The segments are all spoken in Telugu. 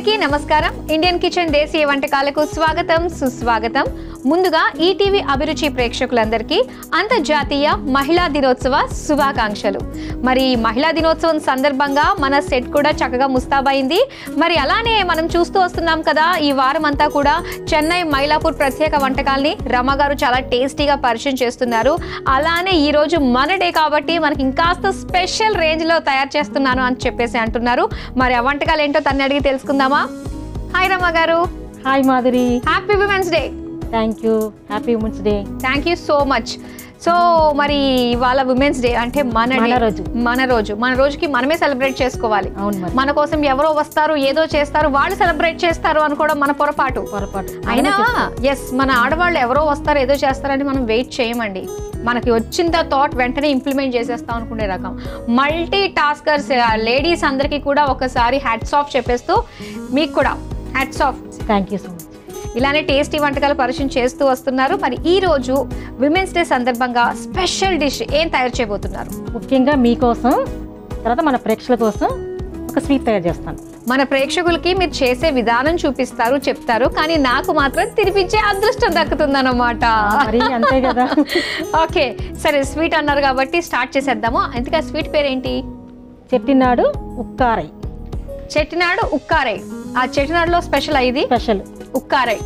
అందరికీ నమస్కారం. ఇండియన్ కిచెన్ దేశీయ వంటకాలకు స్వాగతం సుస్వాగతం. ముందుగా ఈటీవీ అభిరుచి ప్రేక్షకులందరికీ అంతర్జాతీయ మహిళా దినోత్సవ శుభాకాంక్షలు. మరి మహిళా దినోత్సవం సందర్భంగా మన సెట్ కూడా చక్కగా ముస్తాబైంది. మరి అలానే మనం చూస్తూ వస్తున్నాం కదా, ఈ వారం అంతా కూడా చెన్నై మైలాపూర్ ప్రత్యేక వంటకాల్ని రమ గారు చాలా టేస్టీగా పరిచయం చేస్తున్నారు. అలానే ఈరోజు మన డే కాబట్టి మనకి ఇంకాస్త స్పెషల్ రేంజ్లో తయారు చేస్తున్నాను అని చెప్పేసి అంటున్నారు. మరి ఆ వంటకాలు ఏంటో తన్ని అడిగి తెలుసుకుందామా? హాయ్ రమ గారు. Hi Madhuri. Happy women's day. Thank you. Happy women's day. Thank you so much. So మరి ఇవాళ విమెన్స్ డే అంటే మన రోజుకి మనమే సెలబ్రేట్ చేసుకోవాలి. మన కోసం ఎవరో వస్తారు, ఏదో చేస్తారు, వాళ్ళు సెలబ్రేట్ చేస్తారు అనుకోవడం మన పొరపాటు. అయినా ఎస్, మన ఆడవాళ్ళు ఎవరో వస్తారు, ఏదో చేస్తారని మనం వెయిట్ చేయమండి. మనకి వచ్చిన థాట్ వెంటనే ఇంప్లిమెంట్ చేసేస్తాం అనుకునే రకం మల్టీ టాస్కర్స్ లేడీస్ అందరికీ కూడా ఒకసారి హ్యాట్స్ ఆఫ్ చెప్పేస్తూ మీకు కూడా hats off. Thank you so much. ఇలానే టేస్టీ వంటకాలు పరిచయం చేస్తూ వస్తున్నారు. మరి ఈ రోజు విమెన్స్ డే సందర్భంగా స్పెషల్ డిష్ ఏం తయారు చేయబోతున్నారు? ముఖ్యంగా మీకోసం, తర్వాత మన ప్రేక్షకుల కోసం ఒక స్వీట్ తయారు చేస్తాను. మన ప్రేక్షకులకి మీరు చేసే విధానం చూపిస్తారు, చెప్తారు, కానీ నాకు మాత్రం తినిపించే అదృష్టం దక్కుతుందన్నమాట. అంతే కదా. ఓకే, సరే, స్వీట్ అన్నారు కాబట్టి స్టార్ట్ చేసేద్దాము. అందుకే స్వీట్ పేరేంటి? చెట్టినాడు ఉక్కారై. చెట్టినాడు ఉక్కారై. ఆ చెట్టినాడులో స్పెషల్ ఇది. స్పెషల్ ఉక్కారై.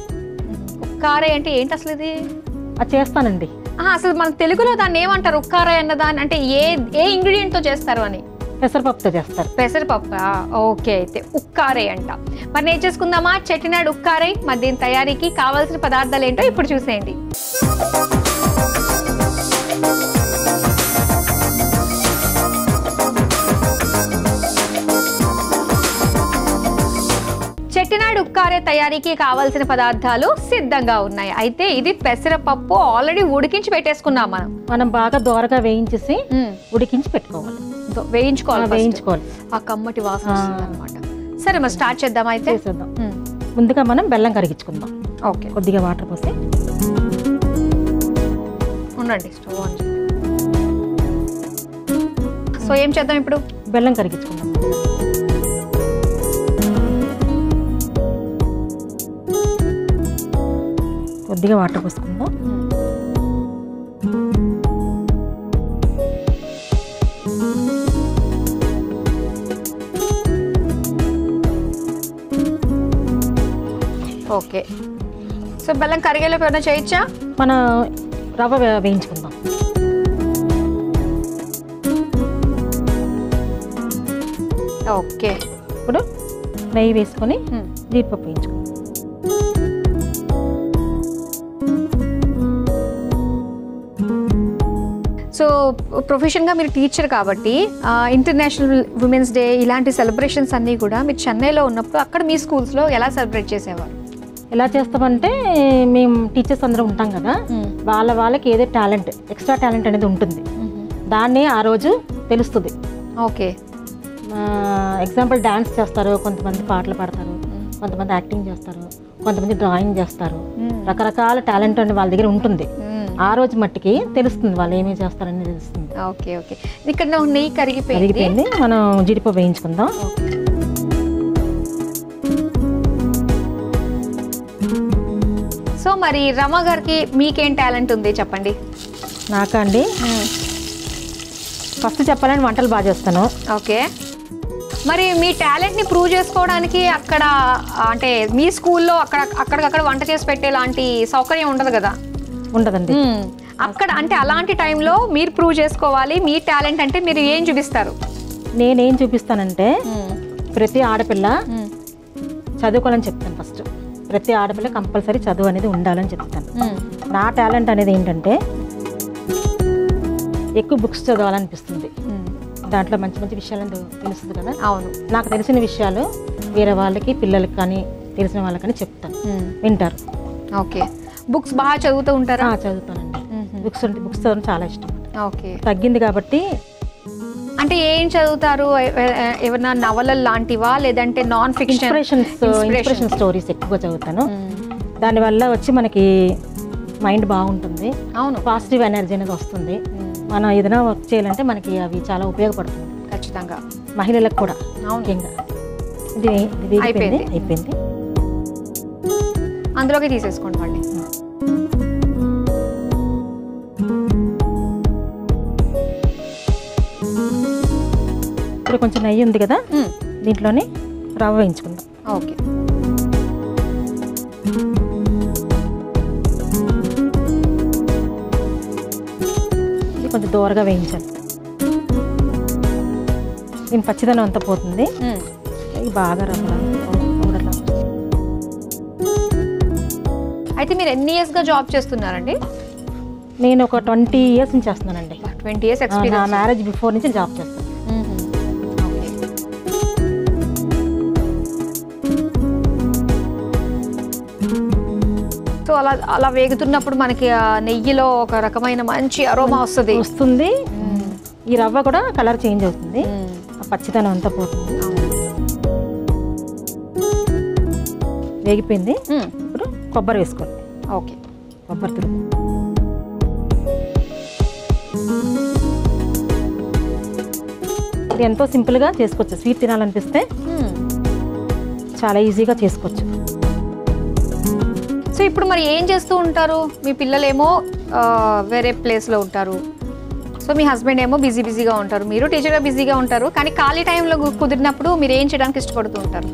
ఉక్కారై అంటే ఏంటి అసలు? ఇది అది చేస్తానండి. అసలు మన తెలుగులో దాన్ని ఏమంటారు? ఉక్కారై అన్నదాన్ని అంటే ఏ ఇంగ్రీడియంట్ తో చేస్తారు అని? పెసరపప్పుతో చేస్తారు. పెసరపప్పు. ఓకే, అయితే ఉక్కారై అంట. మరి నేను చేసుకుందామా చెట్టినాడు ఉక్కారై? మరి దీని తయారీకి కావాల్సిన పదార్థాలు ఏంటో ఇప్పుడు చూసేయండి. చెట్టినాడు ఉక్కారే తయారీకి కావాల్సిన పదార్థాలు సిద్ధంగా ఉన్నాయి. అయితే ఇది పెసరపప్పు ఆల్రెడీ ఉడికించి పెట్టేసుకున్నాం. మనం బాగా దోరగా వేయించేసి ఉడికించి పెట్టుకోవాలి. వేయించుకోవాలి. ఆ కమ్మటి వాసన వస్తుంది అన్నమాట. సరే, మరి స్టార్ట్ చేద్దాం. అయితే చేసేద్దాం. ముందుగా మనం బెల్లం కరిగించుకుందాం. ఓకే, కొద్దిగా వాటర్ పోసి ఉండండి. స్టవ్ ఆన్ చేయండి. సో ఏం చేద్దాం ఇప్పుడు? బెల్లం కరిగించుకుందాం. కొద్దిగా వాటర్ పోసుకుందాం. ఓకే, సో బెల్లం కరిగేలోపు ఏమైనా చేయొచ్చా? మనం రవ్వ వేయించుకుందాం. ఓకే, ఇప్పుడు నెయ్యి వేసుకొని జీడిపప్పు వేయించుకుందాం. సో ప్రొఫెషన్గా మీరు టీచర్ కాబట్టి ఇంటర్నేషనల్ ఉమెన్స్ డే ఇలాంటి సెలబ్రేషన్స్ అన్నీ కూడా మీరు చెన్నైలో ఉన్నప్పుడు అక్కడ మీ స్కూల్స్లో ఎలా సెలబ్రేట్ చేసేవారు? ఎలా చేస్తామంటే, మేము టీచర్స్ అందరూ ఉంటాం కదా, వాళ్ళకి ఏదో టాలెంట్, ఎక్స్ట్రా టాలెంట్ అనేది ఉంటుంది. దాన్ని ఆ రోజు తెలుస్తుంది. ఓకే, ఎగ్జాంపుల్ డాన్స్ చేస్తారు, కొంతమంది పాటలు పాడతారు, కొంతమంది యాక్టింగ్ చేస్తారు, కొంతమంది డ్రాయింగ్ చేస్తారు. రకరకాల టాలెంట్ అనేది వాళ్ళ దగ్గర ఉంటుంది. ఆ రోజు మట్టికి తెలుస్తుంది వాళ్ళు ఏమేమి చేస్తారని తెలుస్తుంది. ఓకే ఓకే, ఇక్కడ నెయ్యి కరిగిపోయింది. మనం జీడిపప్పు వేయించుకుందాం. సో మరి రమ గారికి మీకేం టాలెంట్ ఉంది చెప్పండి? నాకా అండి, ఫస్ట్ చెప్పాలని వంటలు బాగా చేస్తాను. ఓకే, మరి మీ టాలెంట్ని ప్రూవ్ చేసుకోవడానికి అక్కడ అంటే మీ స్కూల్లో అక్కడికక్కడ వంట చేసి పెట్టేలాంటి సౌకర్యం ఉండదు కదా? ఉండదండి. అక్కడ అంటే అలాంటి టైంలో మీరు ప్రూవ్ చేసుకోవాలి మీ టాలెంట్. అంటే మీరు ఏం చూపిస్తారు? నేనేం చూపిస్తానంటే, ప్రతి ఆడపిల్ల చదువుకోవాలని చెప్తాను. ఫస్ట్ ప్రతి ఆడపిల్ల కంపల్సరీ చదువు అనేది ఉండాలని చెప్తాను. నా టాలెంట్ అనేది ఏంటంటే, ఎక్కువ బుక్స్ చదవాలనిపిస్తుంది. దాంట్లో మంచి మంచి విషయాలు తెలుస్తుంది కదా. అవును, నాకు తెలిసిన విషయాలు వేరే వాళ్ళకి, పిల్లలకి కానీ తెలిసిన వాళ్ళకని చెప్తాను, వింటారు. ఓకే, బుక్స్ బాగా చదువుతూ ఉంటారా? చదువుతానండి. బుక్స్ చదవడం చాలా ఇష్టం. ఓకే, తగ్గింది కాబట్టి. అంటే ఏం చదువుతారు? ఏమన్నా నవలలు లాంటివా, లేదంటే నాన్ ఫిక్షన్? ఇన్స్పిరేషన్ స్టోరీస్ ఎక్కువగా చదువుతాను. దానివల్ల వచ్చి మనకి మైండ్ బాగుంటుంది. అవును, పాజిటివ్ ఎనర్జీ అనేది వస్తుంది. మనం ఏదైనా వర్క్ చేయాలంటే మనకి అవి చాలా ఉపయోగపడుతుంది. ఖచ్చితంగా మహిళలకు కూడా ముఖ్యంగా. ఇది అయిపోయింది. అయిపోయింది. అందులోకి తీసేసుకోండి మళ్ళీ. ఇప్పుడు కొంచెం నెయ్యి ఉంది కదా, దీంట్లోనే రవ్వ వేయించుకుందాం. ఓకే. ఇది కొంచెం దూరగా వేయించాలి. దీని పచ్చిదనం అంతా పోతుంది. ఇది బాగా రవ్వ అయితే మీరు ఎన్ని ఇయర్స్గా జాబ్ చేస్తున్నారండి? నేను ఒక 20 years నుంచి చేస్తున్నానండి. 20 years నా ఎక్స్పీరియన్స్. మ్యారేజ్ బిఫోర్ నుంచి జాబ్ చేస్తాను. సో అలా వేగుతున్నప్పుడు మనకి ఆ నెయ్యిలో ఒక రకమైన మంచి అరోమా వస్తుంది. ఈ రవ్వ కూడా కలర్ చేంజ్ అవుతుంది, ఆ పచ్చిదనం అంతా పోతుంది. వేగిపోయింది. ఇప్పుడు కొబ్బరి వేసుకోండి. ఓకే. కొబ్బరి తురుము. ఇది ఎంతో సింపుల్గా చేసుకోవచ్చు. స్వీట్ తినాలనిపిస్తే చాలా ఈజీగా చేసుకోవచ్చు. సో ఇప్పుడు మరి ఏం చేస్తూ ఉంటారు? మీ పిల్లలేమో వేరే ప్లేస్లో ఉంటారు, సో మీ హస్బెండ్ ఏమో బిజీగా ఉంటారు, మీరు టీచర్గా బిజీగా ఉంటారు. కానీ ఖాళీ టైంలో కుదిరినప్పుడు మీరు ఏం చేయడానికి ఇష్టపడుతూ ఉంటారు?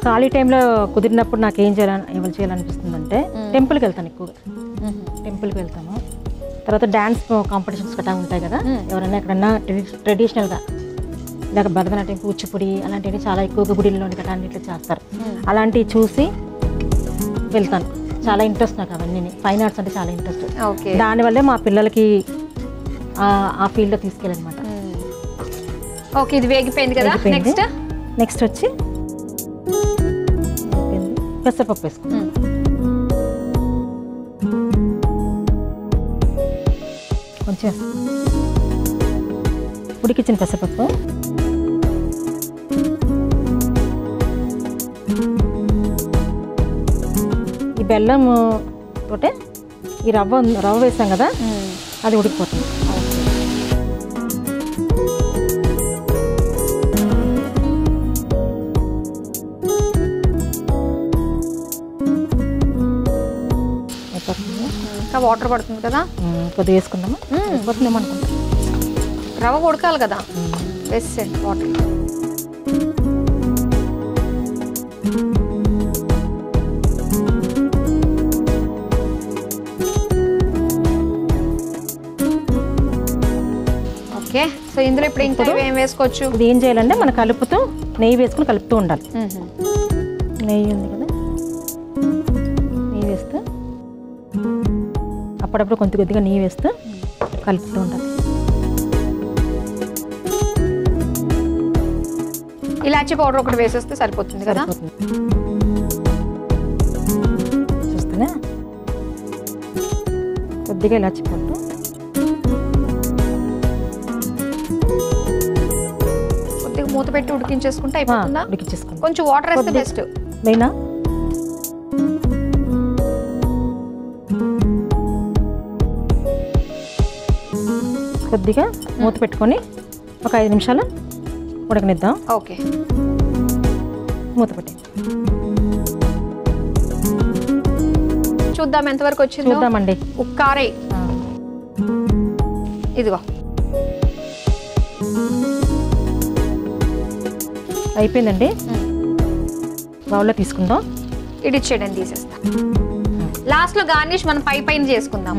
ఖాళీ టైంలో కుదిరినప్పుడు నాకు ఏం చేయాలనిపిస్తుంది అంటే టెంపుల్కి వెళ్తాను. ఎక్కువగా టెంపుల్కి వెళ్తాను. తర్వాత డ్యాన్స్ కాంపిటీషన్స్ గట్రా ఉంటాయి కదా, ఎవరైనా ఎక్కడన్నా ట్రెడిషనల్గా లేక భరతనాట్యం, కూచిపూడి అలాంటివి చాలా ఎక్కువగా గుడిల్లోని గట్రా అన్నిట్లో చేస్తారు. అలాంటివి చూసి వెళ్తాను. చాలా ఇంట్రెస్ట్ నాకు అవన్నీ. ఫైన్ ఆర్ట్స్ అంటే చాలా ఇంట్రెస్ట్. దానివల్లే మా పిల్లలకి ఆ ఫీల్డ్లో తీసుకెళ్ళనమాట. ఓకే. ఇది వేగిపోయింది కదా. నెక్స్ట్ వచ్చి పెసరపప్పు వేసుకుంటాం. కొంచెం ఉడికిచ్చిన పెసరపప్పు, ఈ బెల్లం తోటే ఈ రవ్వ వేసాం కదా, అది ఉడికిపోతుంది. ఇంకా వాటర్ పడుతుంది కదా, కొద్దిగా వేసుకుందామా? పోతుందేమో అనుకుంటా. రవ్వ ఉడకాలి కదా, వేసేయండి వాటర్. ఓకే. సో ఇందులో ఇప్పుడు ఇంకా ఏం వేసుకోవచ్చు? ఇది ఏం చేయాలంటే మనం కలుపుతూ నెయ్యి వేసుకుని కలుపుతూ ఉండాలి. నెయ్యి ఉంది కదా, నెయ్యి వేస్తూ అప్పుడప్పుడు కొద్దిగా నెయ్యి వేస్తూ కలుపుతూ ఉండాలి. ఇలాచీ పౌడర్ ఒకటి వేసేస్తే సరిపోతుంది కదా. చూస్తేనే కొద్దిగా ఇలాచీ పౌడర్, కొద్దిగా మూత పెట్టి ఉడికించేసుకుంటే అయిపోతుందా? ఉడికించేసుకుంటాం. కొంచెం వాటర్ వేస్తే బెస్ట్. మెయినా కొద్దిగా మూత పెట్టుకొని ఒక 5 నిమిషాలు ఉడకనిద్దాం. ఓకే. మూత పెట్టి చూద్దాం ఎంతవరకు వచ్చింది. చూద్దామండి. ఉక్కారే ఇదిగో అయిపోయిందండి. బౌల్లో తీసుకుందాం. ఇడిచ్చేయడం తీసేస్తా. లాస్ట్లో గార్నిష్ మనం పైన చేసుకుందాం.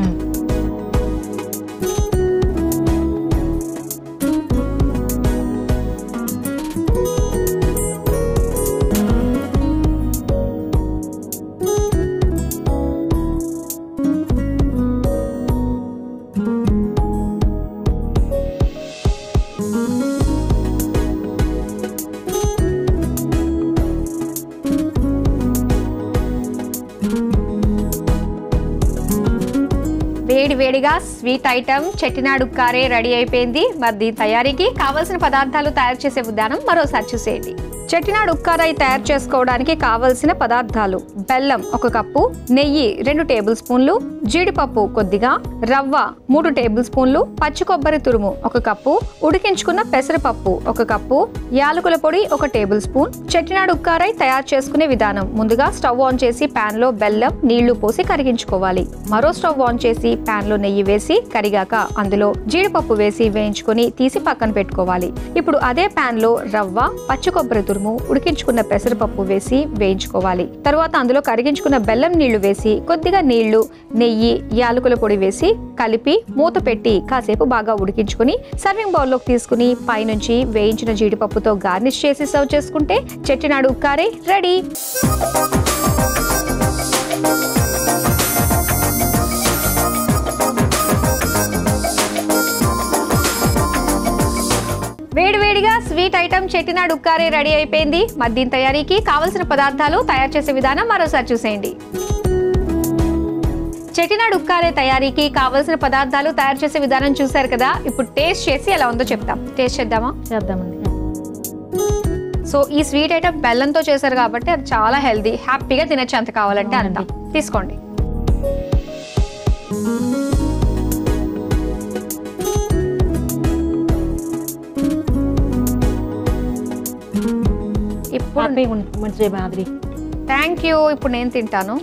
వేడిగా స్వీట్ ఐటమ్ చెట్టినాడు ఉక్కారే రెడీ అయిపోయింది. మరి దీని తయారీకి కావాల్సిన పదార్థాలు తయారు చేసే విధానం మరోసారి చూసేయండి. చెట్టినాడు ఉక్కారాయి తయారు చేసుకోవడానికి కావలసిన పదార్థాలు: బెల్లం 1 కప్పు, నెయ్యి 2 టేబుల్ స్పూన్లు, జీడిపప్పు కొద్దిగా, రవ్వ 3 టేబుల్ స్పూన్లు, పచ్చి కొబ్బరి తురుము 1 కప్పు, ఉడికించుకున్న పెసరపప్పు 1 కప్పు, యాలకుల పొడి 1 టేబుల్ స్పూన్. చెట్టినాడు ఉక్కారాయి తయారు చేసుకునే విధానం: ముందుగా స్టవ్ ఆన్ చేసి పాన్ లో బెల్లం నీళ్లు పోసి కరిగించుకోవాలి. మరో స్టవ్ ఆన్ చేసి పాన్ లో నెయ్యి వేసి కరిగాక అందులో జీడిపప్పు వేసి వేయించుకొని తీసి పక్కన పెట్టుకోవాలి. ఇప్పుడు అదే పాన్ లో రవ్వ, పచ్చి కొబ్బరి తురుము, ఉడికించుకున్న పెసరపప్పు వేసి వేయించుకోవాలి. తర్వాత అందులో కరిగించుకున్న బెల్లం నీళ్లు వేసి కొద్దిగా నీళ్లు, నెయ్యి, యాలకుల పొడి వేసి కలిపి మూత పెట్టి కాసేపు బాగా ఉడికించుకుని సర్వింగ్ బౌల్ లోకి తీసుకుని పైనుంచి వేయించిన జీడిపప్పుతో గార్నిష్ చేసి సర్వ్ చేసుకుంటే చెట్టినాడు ఉక్కారాయి రెడీ. వేడివేడిగా స్వీట్ ఐటమ్ చెట్టినాడు ఉక్కారాయి రెడీ అయిపోయింది. మరి దీని తయారీకి కావలసిన పదార్థాలు, తయారు చేసే విధానం మరోసారి చూసేయండి. చెట్టినాడు ఉక్కారాయి తయారీకి కావలసిన పదార్థాలు, తయారు చేసే విధానం చూసారు కదా. ఇప్పుడు టేస్ట్ చేసి ఎలా ఉందో చెప్తాం. టేస్ట్ చేద్దామా? చేద్దామండి. సో ఈ స్వీట్ ఐటమ్ బెల్లంతో చేశారు కాబట్టి అది చాలా హెల్దీ, హ్యాపీగా తినచ్చు ఎంత కావాలంటే అంత. తీసుకోండి. Thank you. ఇప్పుడు నేను తింటాను.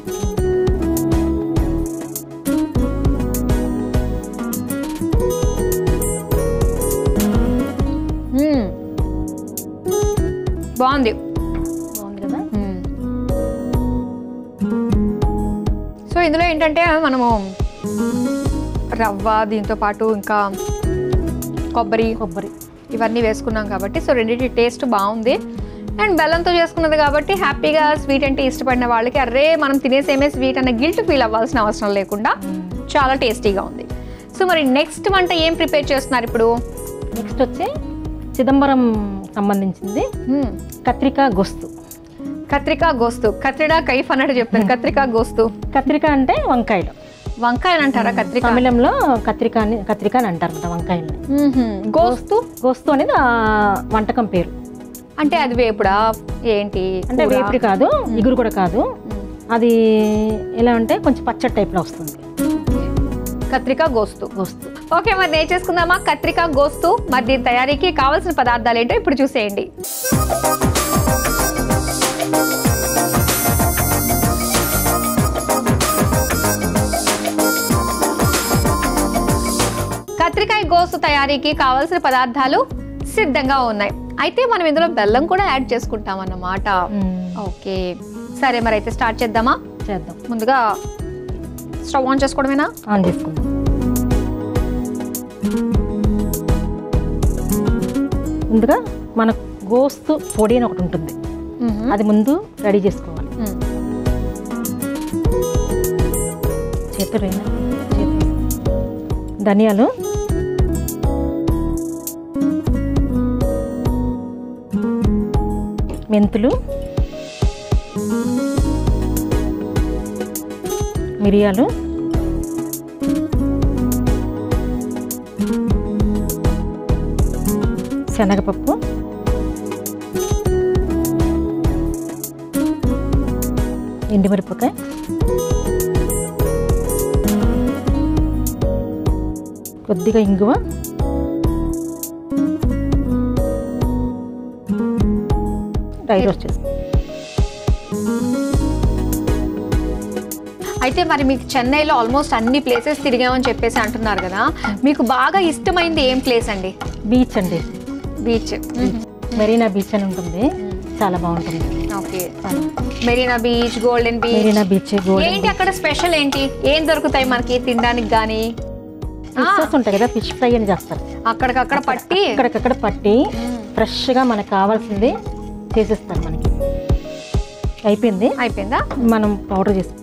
బాగుంది కదా. సో ఇందులో ఏంటంటే మనము రవ్వ, దీంతో పాటు ఇంకా కొబ్బరి ఇవన్నీ వేసుకున్నాం కాబట్టి సో రెండింటి టేస్ట్ బాగుంది. అండ్ బెల్లంతో చేసుకున్నది కాబట్టి హ్యాపీగా స్వీట్ అంటే ఇష్టపడిన వాళ్ళకి అరే మనం తినేసేమే స్వీట్ అన్న గిల్ట్ ఫీల్ అవ్వాల్సిన అవసరం లేకుండా చాలా టేస్టీగా ఉంది. సో మరి నెక్స్ట్ వంట ఏం ప్రిపేర్ చేస్తున్నారు ఇప్పుడు? నెక్స్ట్ వచ్చి చిదంబరం సంబంధించింది కత్రికా గోస్తు. కత్రిడా కైఫ్ అన్నట్టు చెప్తాను. కత్రికా గోస్తు. కత్రిక అంటే వంకాయలు. వంకాయలు అంటారా? కత్రిక తమిళంలో కత్రిక అని అంటారు కదా వంకాయల్ని. గోస్తు అనేది వంటకం పేరు. అంటే అది వేపుడా ఏంటి? అంటే వేపుడు కాదు, ఇగురు కూడా కాదు. అది ఎలా అంటే కొంచెం పచ్చడి టైప్లో వస్తుంది. కత్రికా గోస్తు. ఓకే, మరి నేర్చేసుకుందామా కత్రికా గోస్తు. మరి దీని తయారీకి కావాల్సిన పదార్థాలు ఏంటో ఇప్పుడు చూసేయండి. కత్రికాయ గోస్తు తయారీకి కావాల్సిన పదార్థాలు సిద్ధంగా ఉన్నాయి. అయితే మనం ఇందులో బెల్లం కూడా యాడ్ చేసుకుంటాం అన్నమాట. ఓకే సరే, మరి అయితే స్టార్ట్ చేద్దామా? చేద్దాం. ముందుగా స్టవ్ ఆన్ చేసుకోవడమేనా? ఆన్ చేసుకుందాం. ముందుగా మన గోస్తు పొడి అని ఒకటి ఉంటుంది, అది ముందు రెడీ చేసుకోవాలి. చేతులైనా ధనియాలు, మెంతులు, మిరియాలు, శనగపప్పు, ఎండుమిరపకాయ, కొద్దిగా ఇంగువ, డ్రై రోస్ట్ చేస్తాం. అయితే మరి మీకు చెన్నైలో ఆల్మోస్ట్ అన్ని ప్లేసెస్ తిరిగామని చెప్పేసి అంటున్నారు కదా, మీకు బాగా ఇష్టమైంది ఏం ప్లేస్ అండి? బీచ్ అండి. బీచ్, మెరీనా బీచ్ అని ఉంటుంది, చాలా బాగుంటుంది. Okay, Marina beach, golden beach. Marina beach, ఏంటి అక్కడ స్పెషల్ ఏంటి? ఏం దొరుకుతాయి మనకి తినడానికి? గానీ ఫిషెస్ ఉంటాయి కదా, ఫిష్ ఫ్రై అని చేస్తారు. అక్కడికక్కడ పట్టి ఫ్రెష్ గా మనకు కావాల్సింది చేసేస్తారు. మనకి అయిపోయిందా? మనం పౌడర్ చేసి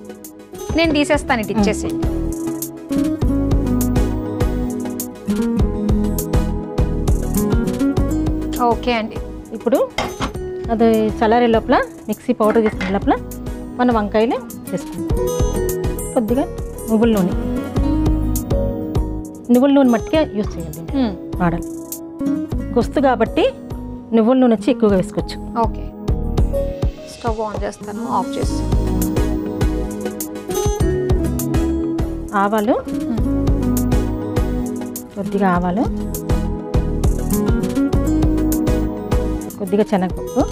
నేను తీసేస్తాను, ఇటు ఇచ్చేసి. ఓకే అండి. ఇప్పుడు అది చల్లారే లోపల మిక్సీ పౌడర్ చేసుకునే లోపల మన వంకాయలు చేసుకుంటాం. కొద్దిగా నువ్వుల నూనె మట్టిగా యూజ్ చేయాలి, వాడాలి. గొస్తు కాబట్టి నువ్వుల నూనె వచ్చి ఎక్కువగా వేసుకోవచ్చు. ఓకే, స్టవ్ ఆన్ చేస్తాను, ఆఫ్ చేస్తాను. ఆవాలు, కొద్దిగా ఆవాలు, కొద్దిగా శనగపప్పు,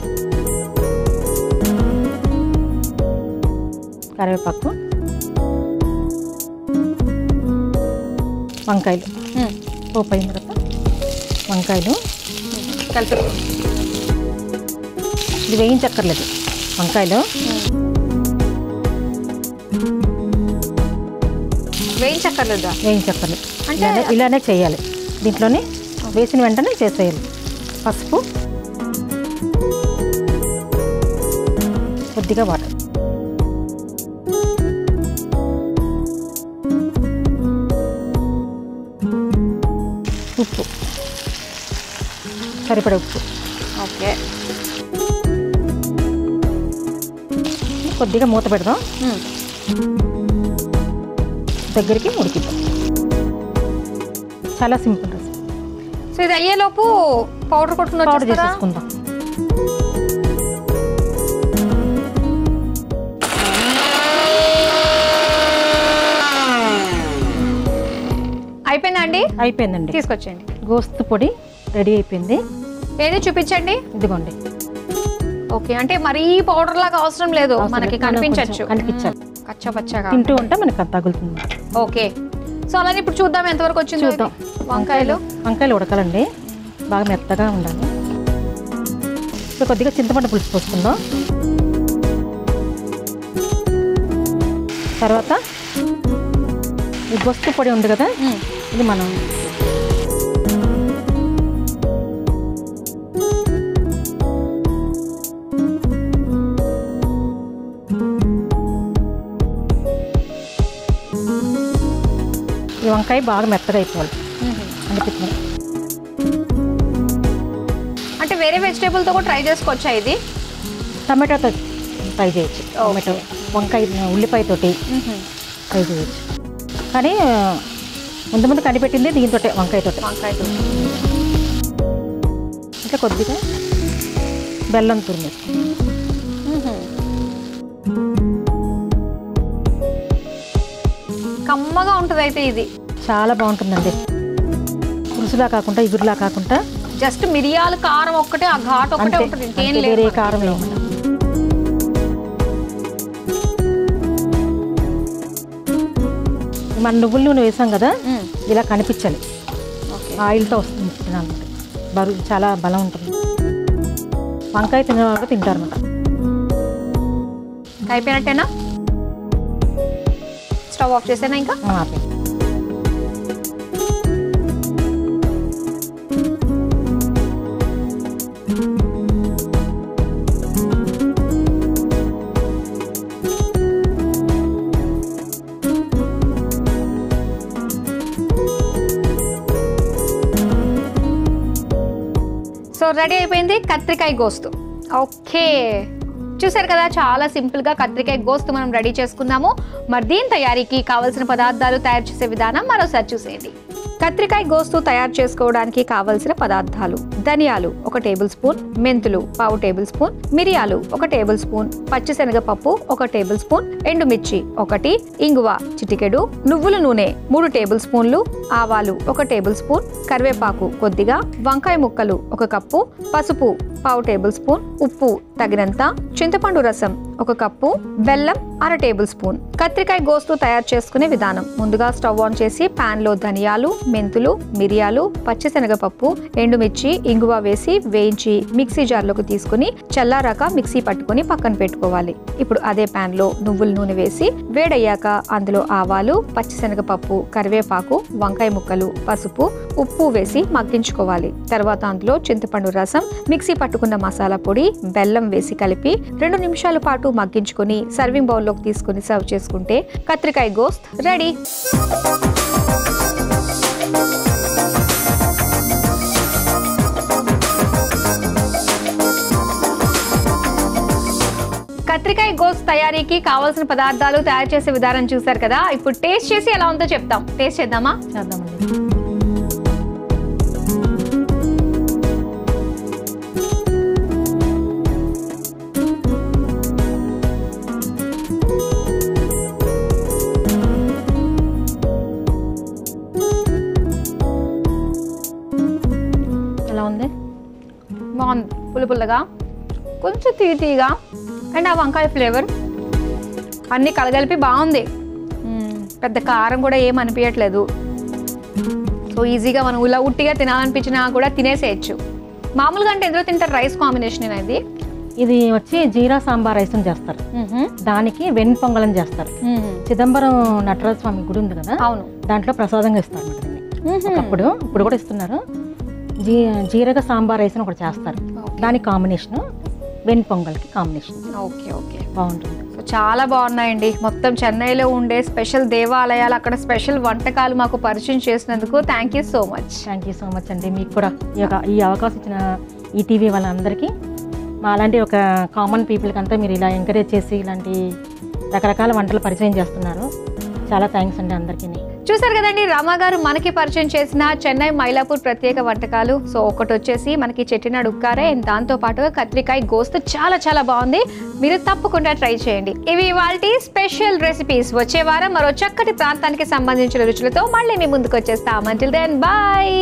కరివేపాకు, వంకాయలు. పోపు అయిన తర్వాత వంకాయలు కలిపి ఇది వేయించక్కర్లేదు. వంకాయలు వేయించక్కర్లేదా? వేయించక్కర్లేదు, అంటే ఇలానే చేయాలి. దీంట్లోనే వేసిన వెంటనే చేసేయాలి. పసుపు, కొద్దిగా వాటర్, ఉప్పు, సరిపడే ఉప్పు. ఓకే, కొద్దిగా మూత పెడదాం, దగ్గరికి ఉడికిద్దాం. చాలా సింపుల్ రెసిపీ. సో ఇది అయ్యేలోపు పౌడర్ కొట్టుకుని పౌడర్ చేసేసుకుందాం. అయిపోయిందా అండి? అయిపోయిందండి. తీసుకొచ్చేయండి. గోస్తు పొడి రెడీ అయిపోయింది. ఏది చూపించండి. ఇదిగోండి. ఓకే, అంటే మరీ పౌడర్ లాగా అవసరం లేదు, మనకి కనిపించచ్చు, కనిపించాలి. కచ్చా పచ్చగా తింటూ ఉంటే మనకు అది తగులుతుంది. ఓకే, సో అలానే ఇప్పుడు చూద్దాం ఎంతవరకు వచ్చింది. చూద్దాం. వంకాయలు ఉడకాలండి, బాగా మెత్తగా ఉండాలి. ఇప్పుడు కొద్దిగా చింతపండు పులుసు పోసుకుందాం. తర్వాత ఈ గొస్తు పొడి ఉంది కదా, ఇది మనం ఈ వంకాయ బాగా మెత్తగా అయిపోవాలి అనిపిస్తుంది. అంటే వేరే వెజిటేబుల్తో కూడా ట్రై చేసుకోవచ్చా ఇది? టమాటోతో ట్రై చేయొచ్చు. టమాటో, వంకాయ, ఉల్లిపాయతోటి ట్రై చేయొచ్చు. కానీ ముందు కనిపెట్టింది దీంతో, వంకాయతో. ఇంకా కొద్దిగా బెల్లం తురిమేసుకుంటాం. కమ్మగా ఉంటుంది అయితే ఇది. చాలా బాగుంటుందండి. పులుసులా కాకుండా, ఇగురులా కాకుండా, జస్ట్ మిరియాలు కారం ఒక్కటే, ఆ ఘాట్ ఒక్కటే ఉంటుంది, ఇంకేం లేదు. వేరే కారం లేకుండా. మన నువ్వుల నూనె వేసాం కదా, ఇలా కనిపించాలి. ఆయిల్తో వస్తుంది తినాలంటే, బరువు చాలా బలం ఉంటుంది. వంకాయ తినే వాళ్ళు తింటారన్నమాట. అయిపోయినట్టేనా? Stove off చేసేనా? ఇంకా ఆపే. సో రెడీ అయిపోయింది కత్రికాయ గోస్తు. ఓకే, చూసారు కదా, చాలా సింపుల్గా కత్రికాయ గోస్తు మనం రెడీ చేసుకున్నాము. మరి దీని తయారీకి కావలసిన పదార్థాలు, తయారు చేసే విధానం మరోసారి చూసేయండి. కత్రికాయ గోస్తు తయారు చేసుకోవడానికి కావలసిన పదార్థాలు: ధనియాలు 1 టేబుల్ స్పూన్, మెంతులు 1/2 టేబుల్ స్పూన్, మిరియాలు 1 టేబుల్ స్పూన్, పచ్చిశనగపప్పు 1 టేబుల్ స్పూన్, ఎండుమిర్చి 1, ఇంగువ చిటికెడు, నువ్వుల నూనె 3 టేబుల్ స్పూన్లు, ఆవాలు 1 టేబుల్ స్పూన్, కరివేపాకు కొద్దిగా, వంకాయ ముక్కలు 1 కప్పు, పసుపు 1/2 టేబుల్ స్పూన్, ఉప్పు తగినంత, చింతపండు రసం 1 కప్పు, బెల్లం 1/2 టేబుల్ స్పూన్. కత్రికాయ గోస్తు తయారు చేసుకునే విధానం: ముందుగా స్టవ్ ఆన్ చేసి పాన్ లో ధనియాలు, మెంతులు, మిరియాలు, పచ్చిశనగపప్పు, ఎండుమిర్చి, ఇంగువ వేసి వేయించి మిక్సీ జార్లోకి తీసుకుని చల్లారాక మిక్సీ పట్టుకుని పక్కన పెట్టుకోవాలి. ఇప్పుడు అదే పాన్ లో నువ్వుల నూనె వేసి వేడయ్యాక అందులో ఆవాలు, పచ్చిశనగపప్పు, కరివేపాకు, వంకాయ ముక్కలు, పసుపు, ఉప్పు వేసి మగ్గించుకోవాలి. తర్వాత అందులో చింతపండు రసం, మిక్సీ పట్టుకున్న మసాలా పొడి, బెల్లం వేసి కలిపి 2 నిమిషాల పాటు మగ్గించుకొని సర్వింగ్ బౌల్లోకి తీసుకుని సర్వ్ చేసుకుంటే కత్రికాయ గోస్త్ రెడీ. కత్రికాయ గోస్త్ తయారీకి కావాల్సిన పదార్థాలు, తయారు చేసే విధానం చూసారు కదా. ఇప్పుడు టేస్ట్ చేసి ఎలా ఉందో చెప్తాం. టేస్ట్ చేద్దామా? చేద్దామండి. పుల్లగా, కొంచెం తీగా అండ్ ఆ వంకాయ ఫ్లేవర్ అన్నీ కలగలిపి బాగుంది. పెద్ద కారం కూడా ఏం అనిపించట్లేదు. సో ఈజీగా మనం ఇలా ఉట్టిగా తినాలనిపించినా కూడా తినేసేయచ్చు. మామూలుగా అంటే ఎందులో తింటారు రైస్ కాంబినేషన్ అనేది? ఇది వచ్చి జీరా సాంబార్ రైస్ అని చేస్తారు, దానికి వెన్ పొంగల్ అని చేస్తారు. చిదంబరం నటరాజ స్వామి గుడి ఉంది కదా, అవును, దాంట్లో ప్రసాదంగా ఇస్తారు ఒకప్పుడు, ఇప్పుడు కూడా ఇస్తున్నారు. జీరగ సాంబార్ రైస్ అని ఒకటి చేస్తారు, దానికి కాంబినేషన్ వెన్ పొంగల్కి కాంబినేషన్. ఓకే ఓకే, బాగుంటుంది. సో చాలా బాగున్నాయండి. మొత్తం చెన్నైలో ఉండే స్పెషల్ దేవాలయాలు, అక్కడ స్పెషల్ వంటకాలు మాకు పరిచయం చేసినందుకు thank you so much. Thank you so much అండి. మీకు కూడా ఈ అవకాశం ఇచ్చిన ఈటీవీ వాళ్ళందరికీ, మా అలాంటి ఒక కామన్ పీపుల్కి అంతా మీరు ఇలా ఎంకరేజ్ చేసి ఇలాంటి రకరకాల వంటలు పరిచయం చేస్తున్నారు. చాలా థ్యాంక్స్ అండి అందరికీ. చూసారు కదండి, రమా గారు మనకి పరిచయం చేసిన చెన్నై మైలాపూర్ ప్రత్యేక వంటకాలు. సో ఒకటి వచ్చేసి మనకి చెట్టినాడు ఉక్కారే, దాంతో పాటుగా కత్రికాయ గోస్తు చాలా చాలా బాగుంది. మీరు తప్పకుండా ట్రై చేయండి. ఇవి ఇవాల్టి స్పెషల్ రెసిపీస్. వచ్చే వారం మరో చక్కటి ప్రాంతానికి సంబంధించిన రుచులతో మళ్ళీ మీ ముందుకు వచ్చేస్తాం. Until then bye.